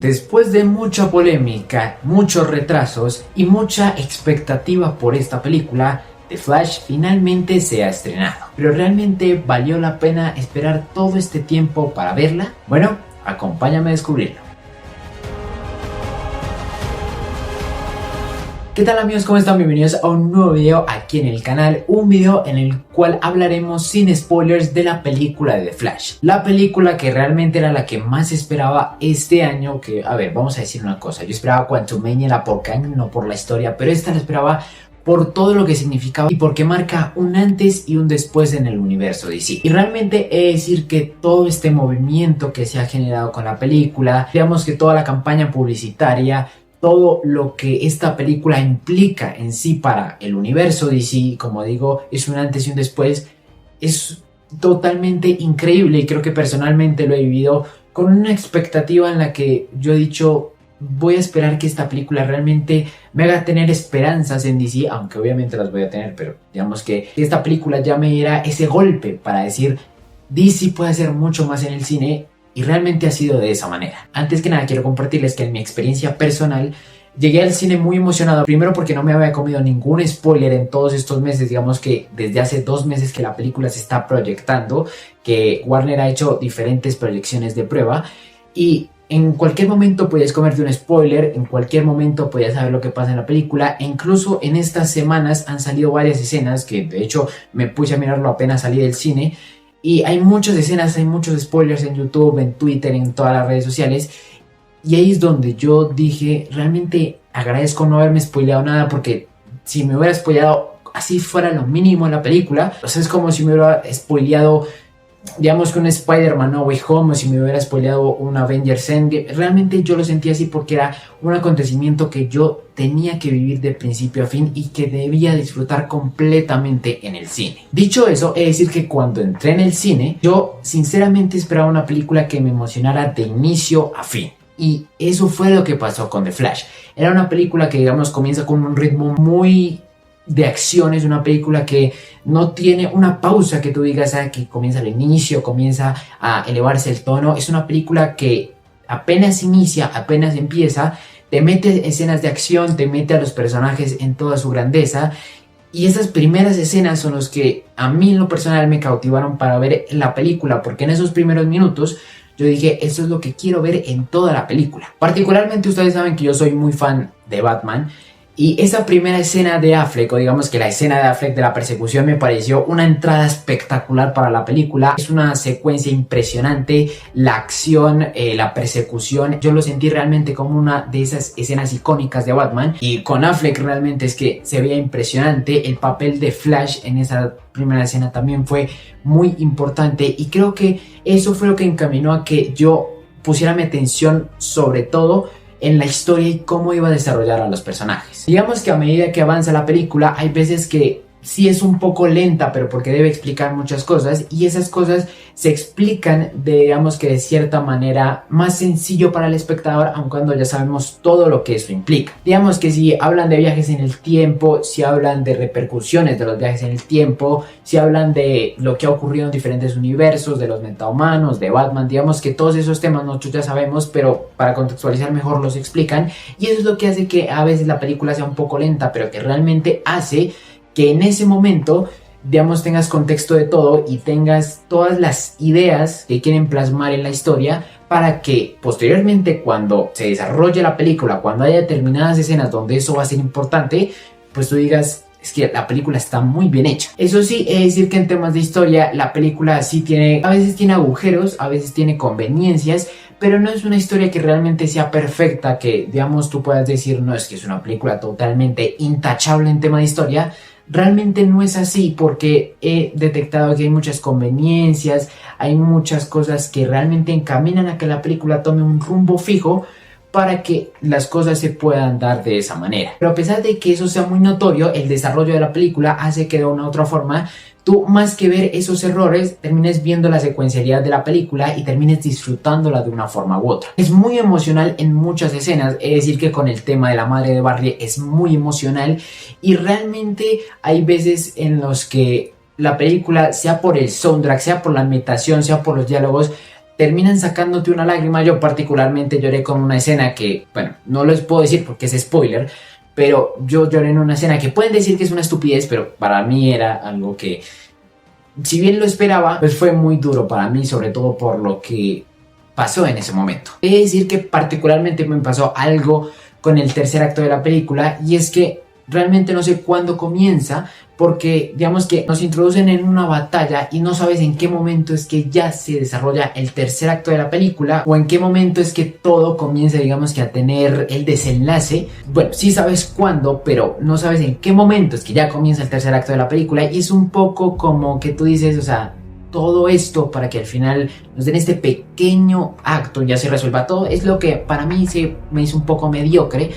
Después de mucha polémica, muchos retrasos y mucha expectativa por esta película, The Flash finalmente se ha estrenado. ¿Pero realmente valió la pena esperar todo este tiempo para verla? Bueno, acompáñame a descubrirlo. ¿Qué tal amigos? ¿Cómo están? Bienvenidos a un nuevo video aquí en el canal. Un video en el cual hablaremos sin spoilers de la película de The Flash. La película que realmente era la que más esperaba este año. Que, a ver, vamos a decir una cosa. Yo esperaba Quantumania la por Kang, no por la historia. Pero esta la esperaba por todo lo que significaba y porque marca un antes y un después en el universo DC. Y realmente he de decir que todo este movimiento que se ha generado con la película, digamos que toda la campaña publicitaria, todo lo que esta película implica en sí para el universo DC, como digo, es un antes y un después, es totalmente increíble y creo que personalmente lo he vivido con una expectativa en la que yo he dicho, voy a esperar que esta película realmente me haga tener esperanzas en DC, aunque obviamente las voy a tener, pero digamos que esta película ya me diera ese golpe para decir, DC puede hacer mucho más en el cine. Y realmente ha sido de esa manera. Antes que nada quiero compartirles que en mi experiencia personal llegué al cine muy emocionado. Primero porque no me había comido ningún spoiler en todos estos meses. Digamos que desde hace 2 meses que la película se está proyectando. Que Warner ha hecho diferentes proyecciones de prueba. Y en cualquier momento podías comerte un spoiler. En cualquier momento podías saber lo que pasa en la película. E incluso en estas semanas han salido varias escenas. Que de hecho me puse a mirarlo apenas salí del cine. Y hay muchas escenas, hay muchos spoilers en YouTube, en Twitter, en todas las redes sociales. Y ahí es donde yo dije, realmente agradezco no haberme spoileado nada, porque si me hubiera spoileado así fuera lo mínimo en la película, o sea, es como si me hubiera spoileado, digamos que un Spider-Man No Way Home, o si me hubiera spoileado un Avengers Endgame. Realmente yo lo sentí así porque era un acontecimiento que yo tenía que vivir de principio a fin y que debía disfrutar completamente en el cine. Dicho eso, he de decir que cuando entré en el cine, yo sinceramente esperaba una película que me emocionara de inicio a fin. Y eso fue lo que pasó con The Flash. Era una película que, digamos, comienza con un ritmo muy de acción. Es una película que no tiene una pausa que tú digas que comienza al inicio, comienza a elevarse el tono. Es una película que apenas inicia, apenas empieza, te mete escenas de acción, te mete a los personajes en toda su grandeza. Y esas primeras escenas son los que a mí en lo personal me cautivaron para ver la película, porque en esos primeros minutos yo dije, eso es lo que quiero ver en toda la película. Particularmente ustedes saben que yo soy muy fan de Batman. Y esa primera escena de Affleck, o digamos que la escena de Affleck de la persecución, me pareció una entrada espectacular para la película. Es una secuencia impresionante, la acción, la persecución. Yo lo sentí realmente como una de esas escenas icónicas de Batman. Y con Affleck realmente es que se veía impresionante. El papel de Flash en esa primera escena también fue muy importante. Y creo que eso fue lo que encaminó a que yo pusiera mi atención sobre todo en la historia y cómo iba a desarrollar a los personajes. Digamos que a medida que avanza la película hay veces que sí es un poco lenta, pero porque debe explicar muchas cosas, y esas cosas se explican digamos que de cierta manera más sencillo para el espectador, aun cuando ya sabemos todo lo que eso implica. Digamos que si hablan de viajes en el tiempo, si hablan de repercusiones de los viajes en el tiempo, si hablan de lo que ha ocurrido en diferentes universos, de los metahumanos, de Batman, digamos que todos esos temas nosotros ya sabemos, pero para contextualizar mejor los explican, y eso es lo que hace que a veces la película sea un poco lenta, pero que realmente hace que en ese momento, digamos, tengas contexto de todo y tengas todas las ideas que quieren plasmar en la historia, para que posteriormente, cuando se desarrolle la película, cuando haya determinadas escenas donde eso va a ser importante, pues tú digas, es que la película está muy bien hecha. Eso sí, es decir que en temas de historia la película sí tiene, a veces tiene agujeros, a veces tiene conveniencias, pero no es una historia que realmente sea perfecta, que digamos tú puedas decir, no, es que es una película totalmente intachable en tema de historia. Realmente no es así, porque he detectado que hay muchas conveniencias, hay muchas cosas que realmente encaminan a que la película tome un rumbo fijo para que las cosas se puedan dar de esa manera. Pero a pesar de que eso sea muy notorio, el desarrollo de la película hace que de una u otra forma tú, más que ver esos errores, termines viendo la secuencialidad de la película y termines disfrutándola de una forma u otra. Es muy emocional en muchas escenas, es decir que con el tema de la madre de Barry es muy emocional, y realmente hay veces en los que la película, sea por el soundtrack, sea por la ambientación, sea por los diálogos, terminan sacándote una lágrima. Yo particularmente lloré con una escena que, bueno, no les puedo decir porque es spoiler, pero yo lloré en una escena que pueden decir que es una estupidez, pero para mí era algo que, si bien lo esperaba, pues fue muy duro para mí, sobre todo por lo que pasó en ese momento. He de decir que particularmente me pasó algo con el tercer acto de la película, y es que realmente no sé cuándo comienza, porque digamos que nos introducen en una batalla y no sabes en qué momento es que ya se desarrolla el tercer acto de la película, o en qué momento es que todo comienza, digamos que a tener el desenlace. Bueno, sí sabes cuándo, pero no sabes en qué momento es que ya comienza el tercer acto de la película, y es un poco como que tú dices, o sea, todo esto para que al final nos den este pequeño acto y ya se resuelva todo, es lo que para mí se me hizo un poco mediocre.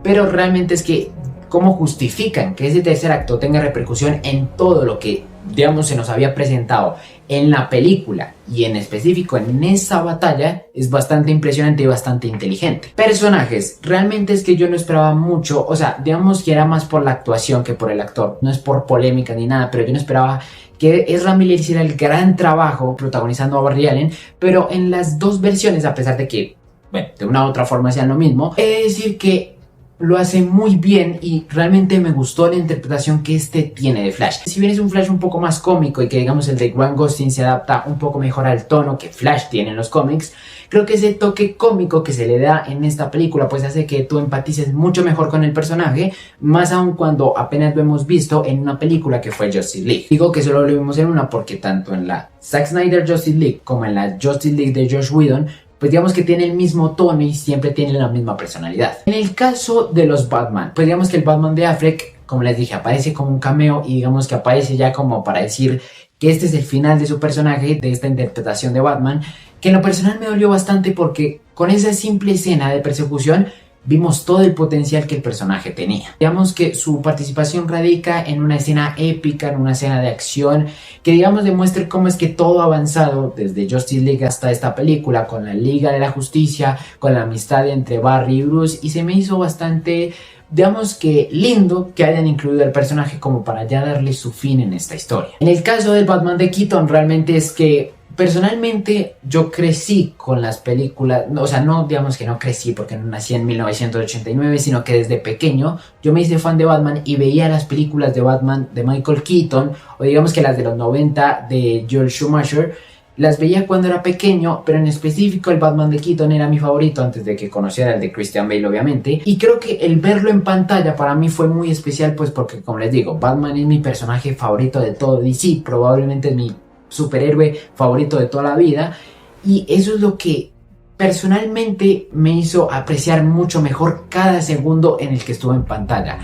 Pero realmente es que cómo justifican que ese tercer acto tenga repercusión en todo lo que, digamos, se nos había presentado en la película y en específico en esa batalla, es bastante impresionante y bastante inteligente. Personajes, realmente es que yo no esperaba mucho, o sea, digamos que era más por la actuación que por el actor, no es por polémica ni nada, pero yo no esperaba que Ezra Miller hiciera el gran trabajo protagonizando a Barry Allen, pero en las dos versiones, a pesar de que, bueno, de una u otra forma hacían lo mismo, he de decir que lo hace muy bien y realmente me gustó la interpretación que este tiene de Flash. Si bien es un Flash un poco más cómico y que digamos el de Grant Gustin se adapta un poco mejor al tono que Flash tiene en los cómics, creo que ese toque cómico que se le da en esta película pues hace que tú empatices mucho mejor con el personaje, más aún cuando apenas lo hemos visto en una película que fue Justice League. Digo que solo lo vimos en una porque tanto en la Zack Snyder Justice League como en la Justice League de Joss Whedon, pues digamos que tiene el mismo tono y siempre tiene la misma personalidad. En el caso de los Batman, pues digamos que el Batman de Affleck, como les dije, aparece como un cameo y digamos que aparece ya como para decir que este es el final de su personaje, de esta interpretación de Batman, que en lo personal me dolió bastante porque con esa simple escena de persecución vimos todo el potencial que el personaje tenía. Digamos que su participación radica en una escena épica, en una escena de acción, que digamos demuestra cómo es que todo ha avanzado desde Justice League hasta esta película, con la Liga de la Justicia, con la amistad entre Barry y Bruce, y se me hizo bastante, digamos que lindo que hayan incluido al personaje como para ya darle su fin en esta historia. En el caso del Batman de Keaton, realmente es que personalmente yo crecí con las películas, o sea, no digamos que no crecí porque no nací en 1989, sino que desde pequeño yo me hice fan de Batman y veía las películas de Batman de Michael Keaton, o digamos que las de los 90 de Joel Schumacher, las veía cuando era pequeño, pero en específico el Batman de Keaton era mi favorito antes de que conociera el de Christian Bale, obviamente. Y creo que el verlo en pantalla para mí fue muy especial, pues porque, como les digo, Batman es mi personaje favorito de todo DC, probablemente es mi superhéroe favorito de toda la vida, y eso es lo que personalmente me hizo apreciar mucho mejor cada segundo en el que estuve en pantalla.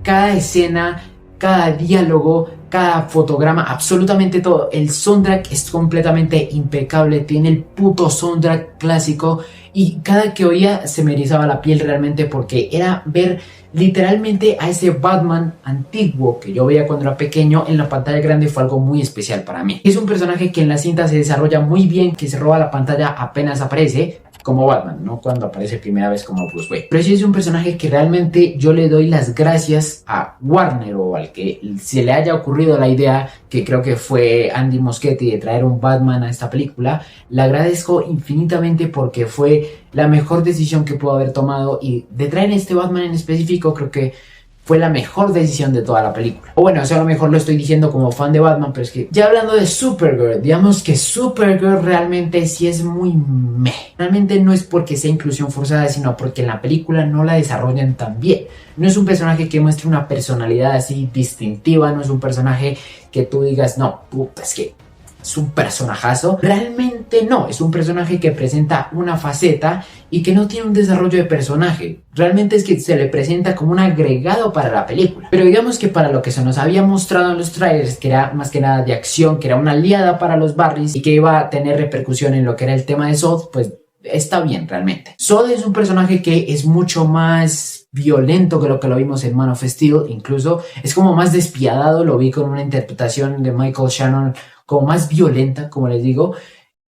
Cada escena, cada diálogo, cada fotograma, absolutamente todo. El soundtrack es completamente impecable, tiene el puto soundtrack clásico y cada que oía se me erizaba la piel realmente, porque era ver literalmente a ese Batman antiguo que yo veía cuando era pequeño en la pantalla grande. Fue algo muy especial para mí. Es un personaje que en la cinta se desarrolla muy bien, que se roba la pantalla apenas aparece como Batman, no cuando aparece primera vez como Bruce Wayne. Pero sí es un personaje que realmente yo le doy las gracias a Warner, o al que se le haya ocurrido la idea, que creo que fue Andy Muschietti, de traer un Batman a esta película. Le agradezco infinitamente porque fue la mejor decisión que pudo haber tomado, y de traer este Batman en específico creo que fue la mejor decisión de toda la película. O bueno, eso a lo mejor lo estoy diciendo como fan de Batman, pero es que ya hablando de Supergirl, digamos que Supergirl realmente sí es muy meh. Realmente no es porque sea inclusión forzada, sino porque en la película no la desarrollan tan bien. No es un personaje que muestre una personalidad así distintiva, no es un personaje que tú digas, no, puta, es que es un personajazo. Realmente no, es un personaje que presenta una faceta y que no tiene un desarrollo de personaje. Realmente es que se le presenta como un agregado para la película. Pero digamos que para lo que se nos había mostrado en los trailers, que era más que nada de acción, que era una aliada para los Barrys y que iba a tener repercusión en lo que era el tema de Zod, pues está bien realmente. Zod es un personaje que es mucho más violento que lo vimos en Man of Steel. Incluso es como más despiadado. Lo vi con una interpretación de Michael Shannon como más violenta, como les digo.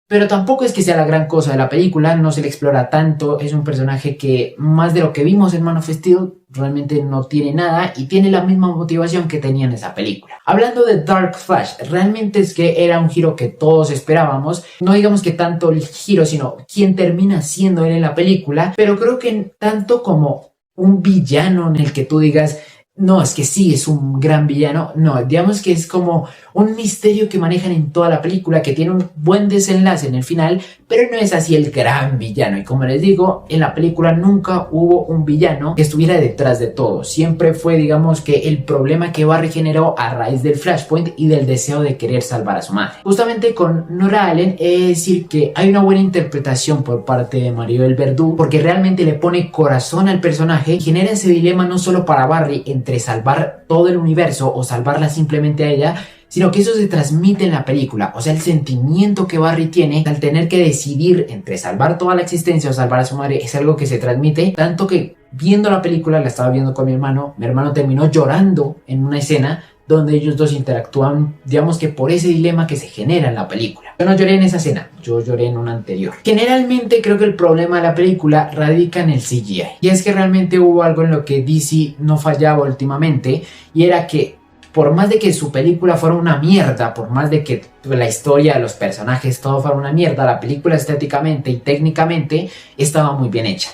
Pero tampoco es que sea la gran cosa de la película, no se le explora tanto, es un personaje que más de lo que vimos en Man of Steel realmente no tiene nada y tiene la misma motivación que tenía en esa película. Hablando de Dark Flash, realmente es que era un giro que todos esperábamos, no digamos que tanto el giro, sino quién termina siendo él en la película, pero creo que tanto como un villano en el que tú digas, no, es que sí, es un gran villano. No, digamos que es como un misterio que manejan en toda la película, que tiene un buen desenlace en el final, pero no es así el gran villano. Y como les digo, en la película nunca hubo un villano que estuviera detrás de todo. Siempre fue, digamos, que el problema que Barry generó a raíz del Flashpoint y del deseo de querer salvar a su madre. Justamente con Nora Allen, es decir, que hay una buena interpretación por parte de Maribel Verdú, porque realmente le pone corazón al personaje y genera ese dilema no solo para Barry entre salvar todo el universo o salvarla simplemente a ella, sino que eso se transmite en la película. O sea, el sentimiento que Barry tiene al tener que decidir entre salvar toda la existencia o salvar a su madre es algo que se transmite, tanto que viendo la película, la estaba viendo con mi hermano terminó llorando en una escena donde ellos dos interactúan, digamos que por ese dilema que se genera en la película. Yo no lloré en esa escena, yo lloré en una anterior. Generalmente creo que el problema de la película radica en el CGI. Y es que realmente hubo algo en lo que DC no fallaba últimamente, y era que por más de que su película fuera una mierda, por más de que la historia, los personajes, todo fuera una mierda, la película estéticamente y técnicamente estaba muy bien hecha.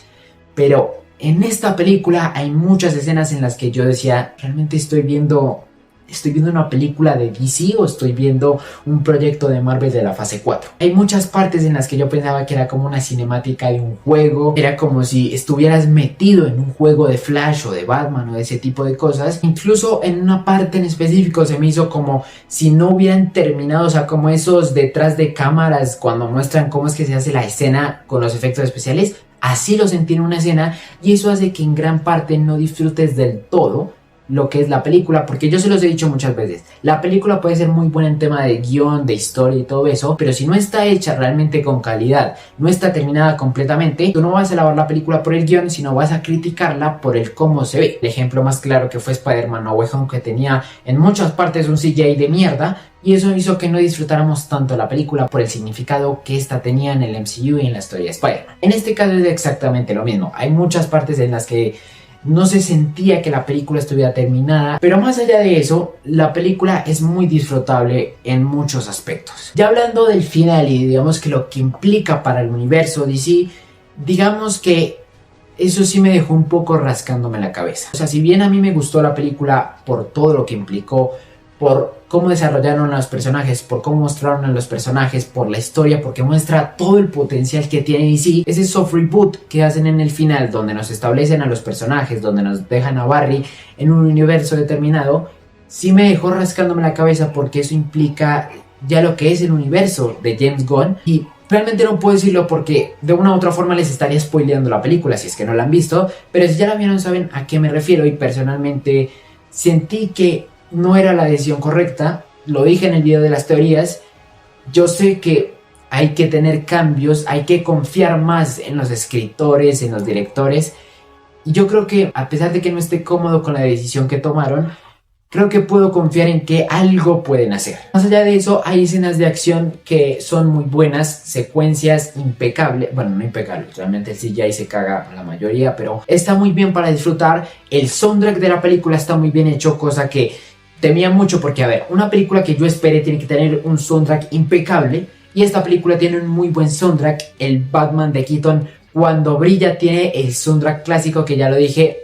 Pero en esta película hay muchas escenas en las que yo decía, realmente estoy viendo una película de DC o estoy viendo un proyecto de Marvel de la fase 4. Hay muchas partes en las que yo pensaba que era como una cinemática de un juego, era como si estuvieras metido en un juego de Flash o de Batman o de ese tipo de cosas. Incluso en una parte en específico se me hizo como si no hubieran terminado, o sea, como esos detrás de cámaras cuando muestran cómo es que se hace la escena con los efectos especiales. Así lo sentí en una escena y eso hace que en gran parte no disfrutes del todo lo que es la película, porque yo se los he dicho muchas veces, la película puede ser muy buena en tema de guión, de historia y todo eso, pero si no está hecha realmente con calidad, no está terminada completamente, tú no vas a alabar la película por el guión, sino vas a criticarla por el cómo se ve. El ejemplo más claro que fue Spider-Man No Way Home, que tenía en muchas partes un CGI de mierda, y eso hizo que no disfrutáramos tanto la película por el significado que esta tenía en el MCU y en la historia de Spider-Man. En este caso es exactamente lo mismo, hay muchas partes en las que no se sentía que la película estuviera terminada, pero más allá de eso, la película es muy disfrutable en muchos aspectos. Ya hablando del final y digamos que lo que implica para el universo DC, digamos que eso sí me dejó un poco rascándome la cabeza. O sea, si bien a mí me gustó la película por todo lo que implicó, por cómo desarrollaron a los personajes, por cómo mostraron a los personajes, por la historia, porque muestra todo el potencial que tiene DC. Ese soft reboot que hacen en el final, donde nos establecen a los personajes, donde nos dejan a Barry en un universo determinado, sí me dejó rascándome la cabeza porque eso implica ya lo que es el universo de James Gunn. Y realmente no puedo decirlo porque de una u otra forma les estaría spoileando la película si es que no la han visto, pero si ya la vieron saben a qué me refiero y personalmente sentí que no era la decisión correcta. Lo dije en el video de las teorías. Yo sé que hay que tener cambios, hay que confiar más en los escritores, en los directores. Y yo creo que a pesar de que no esté cómodo con la decisión que tomaron, creo que puedo confiar en que algo pueden hacer. Más allá de eso, hay escenas de acción que son muy buenas, secuencias impecables. Bueno, no impecables, realmente el CGI se caga la mayoría, pero está muy bien para disfrutar. El soundtrack de la película está muy bien hecho, cosa que temía mucho porque, a ver, una película que yo esperé tiene que tener un soundtrack impecable y esta película tiene un muy buen soundtrack. El Batman de Keaton, cuando brilla, tiene el soundtrack clásico que ya lo dije,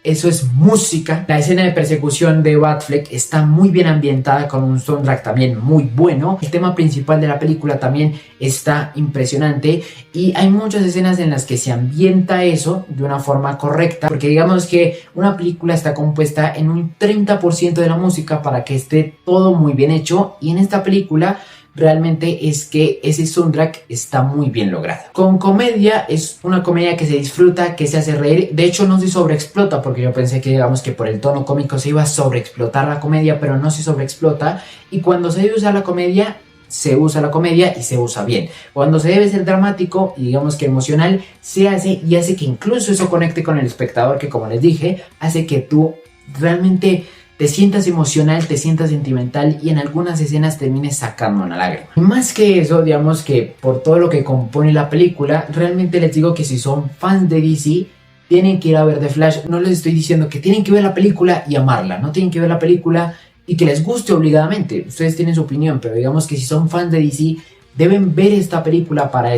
eso es música. La escena de persecución de Batfleck está muy bien ambientada con un soundtrack también muy bueno. El tema principal de la película también está impresionante y hay muchas escenas en las que se ambienta eso de una forma correcta, porque digamos que una película está compuesta en un 30% de la música para que esté todo muy bien hecho, y en esta película realmente es que ese soundtrack está muy bien logrado. Con comedia, es una comedia que se disfruta, que se hace reír. De hecho no se sobreexplota, porque yo pensé que digamos que por el tono cómico se iba a sobreexplotar la comedia, pero no se sobreexplota, y cuando se debe usar la comedia, se usa la comedia y se usa bien. Cuando se debe ser dramático y digamos que emocional, se hace, y hace que incluso eso conecte con el espectador, que como les dije, hace que tú realmente te sientas emocional, te sientas sentimental y en algunas escenas termines sacando una lágrima. Y más que eso, digamos que por todo lo que compone la película, realmente les digo que si son fans de DC, tienen que ir a ver The Flash. No les estoy diciendo que tienen que ver la película y amarla, no tienen que ver la película y que les guste obligadamente. Ustedes tienen su opinión, pero digamos que si son fans de DC, deben ver esta película para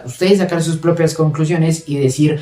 ustedes sacar sus propias conclusiones y decir,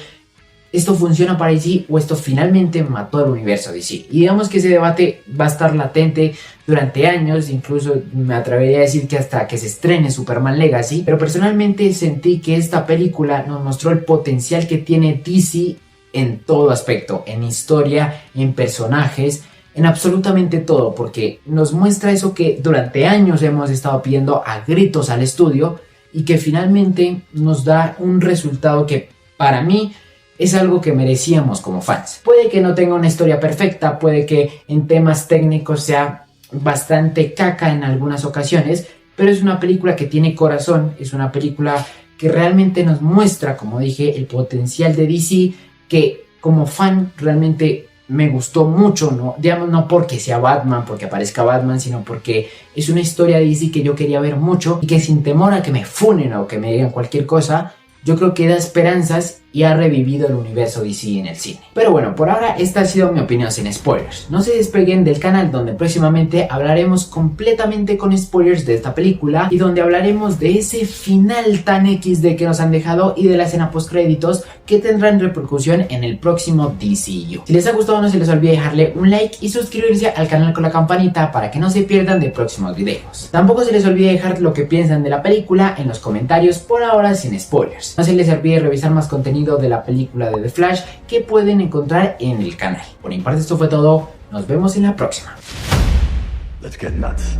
esto funciona para DC o esto finalmente mató al universo DC. Y digamos que ese debate va a estar latente durante años, incluso me atrevería a decir que hasta que se estrene Superman Legacy. Pero personalmente sentí que esta película nos mostró el potencial que tiene DC en todo aspecto, en historia, en personajes, en absolutamente todo, porque nos muestra eso que durante años hemos estado pidiendo a gritos al estudio y que finalmente nos da un resultado que para mí es algo que merecíamos como fans. Puede que no tenga una historia perfecta, puede que en temas técnicos sea bastante caca en algunas ocasiones, pero es una película que tiene corazón, es una película que realmente nos muestra, como dije, el potencial de DC, que como fan realmente me gustó mucho, ¿no? Digamos, no porque sea Batman, porque aparezca Batman, sino porque es una historia de DC que yo quería ver mucho y que sin temor a que me funen o que me digan cualquier cosa, yo creo que da esperanzas y ha revivido el universo DC en el cine. Pero bueno, por ahora esta ha sido mi opinión sin spoilers. No se despeguen del canal, donde próximamente hablaremos completamente con spoilers de esta película y donde hablaremos de ese final tan XD que nos han dejado y de la escena post créditos que tendrán repercusión en el próximo DCU. Si les ha gustado, no se les olvide dejarle un like y suscribirse al canal con la campanita para que no se pierdan de próximos videos. Tampoco se les olvide dejar lo que piensan de la película en los comentarios, por ahora sin spoilers. No se les olvide revisar más contenido de la película de The Flash que pueden encontrar en el canal. Por mi parte esto fue todo, nos vemos en la próxima. Let's get nuts.